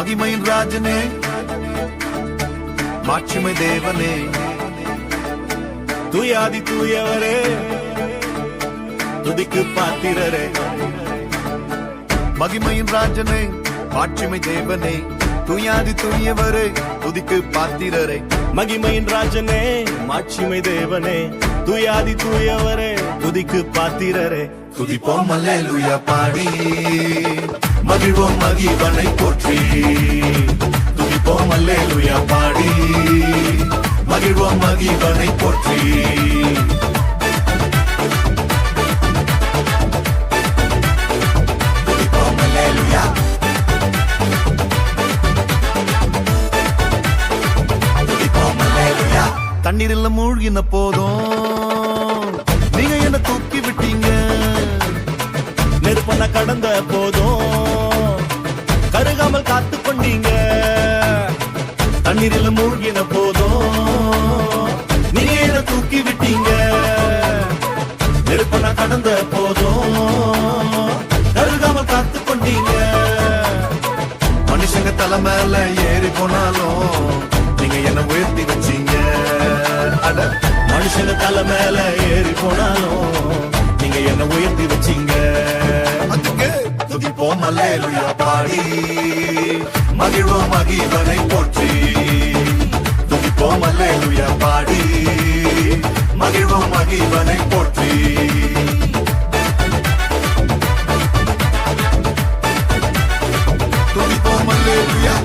மகிமையின் ராஜனே, மாட்சிமை தேவனே, தூயாதி தூயவரே, துதிக்கு பாத்திரரே. மகிமையின் ராஜனே, மாட்சிமை தேவனே, தூயாதி தூயவரே, துதிக்கு பாத்திரரே. மகிமையின் ராஜனே, மாட்சிமை தேவனே, தூயாதி தூயவரே, துதிக்கு பாத்திரரே. துதிப்போம் அல்லேலூயா பாடி, மகிழ்வோம் மகிவனை போற்றி. துதிப்போம் அல்லேலூயா பாடி, மகிழ்வோம் மகிவனை போற்றி. துதிப்போம் அல்லேலூயா, துதிப்போம் அல்லேலூயா. தண்ணீரில் மூழ்கின போதும் நீங்க என்ன தூக்கி விட்டீங்க. நெருப்பன கடந்த போதும் கருகாமல் காத்து கொண்டீங்க. தண்ணீரில் மூழ்கின போதும் நீங்க என்ன தூக்கி விட்டீங்க. நெருப்பன கடந்த போதும் கருகாமல் காத்து கொண்டீங்க. மனுஷங்க தலை மேல ஏறி போனாலும் நீங்க என்ன உயர்த்தி வச்சீங்க. அட, மனுஷங்க தலை மேல ஏறி போனாலும் நீங்க என்ன உயர்த்தி வச்சீங்க. துதிப்போம் அல்லேலூயா பாடி, மகிழ்வோம் மகிவனை போற்றி. துதிப்போம் அல்லேலூயா பாடி, மகிழ்வோம் மகிவனை போற்றி. துதிப்போம் அல்லேலூயா,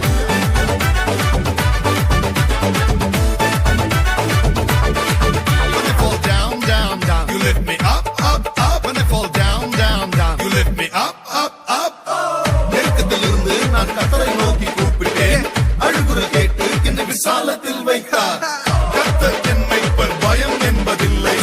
சாலத்தில் வைத்தார். கர்த்தர் என் மேய்ப்பர், பயம் என்பதில்லை.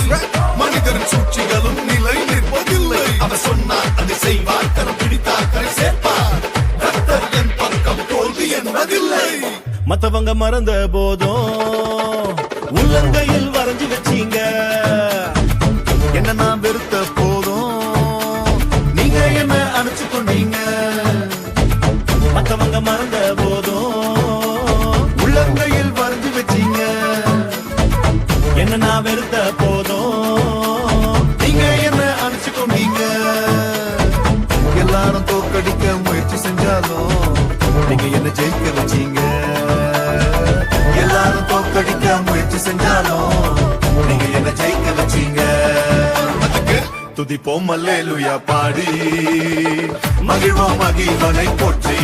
மனிதரின் சூழ்ச்சிகளும் நிலை நிற்பதில்லை. அவர் சொன்னார் அதை செய்வார், கரம் பிடித்தார் கரை சேர்ப்பார். கர்த்தர் என் பக்கம், தோல்வி என்பதில்லை. மத்தவங்க மறந்த போதும் உள்ளங்கையில் வரைஞ்சு வச்சீங்க. என்ன நான் வெறுத்த போதும் நீங்க என்ன அணைச்சு கொண்டீங்க. மத்தவங்க மறந்த போதும் உள்ளங்கையில் வரைஞ்சு வச்சீங்க. என்ன நான் வெறுத்த போதும் நீங்க என்ன அணைச்சு கொண்டீங்க. எல்லாரும் தோக்கடிக்க முயற்சி செஞ்சாலும் நீங்க என்ன ஜெயிக்க வச்சீங்க. எல்லாரும் தோக்கடிக்க முயற்சி செஞ்சாலும் நீங்க என்ன ஜெயிக்க வச்சீங்க. துதிப்போம் அல்லேலூயா பாடி, மகிழ்வோம் மகிவனை போற்றி.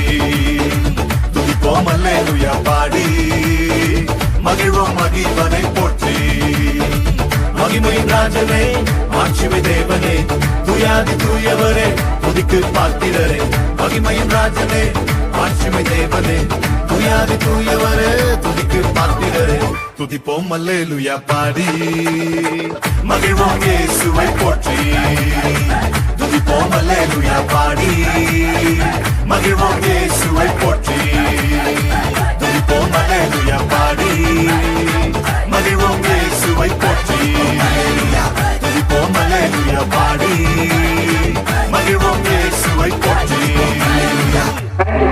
துதிப்போம் அல்லேலூயா பாடி, மகிழ்வோம் மகிவனை போற்றி. மகிமையின் ராஜனே, மாட்சிமை தேவனே, தூயாதி தூயவரே, துதிக்கு பாத்திரரே. மகிமையின் ராஜனே, மாட்சிமை தேவனே, தூயாதி தூயவரே, துதிக்கு பாத்திரரே. துதிப்போம் அல்லேலூயா பாடி, மகிழ்வோம் இயேசுவை போற்றி. துதிப்போம் அல்லேலூயா பாடி, மகிழ்வோம்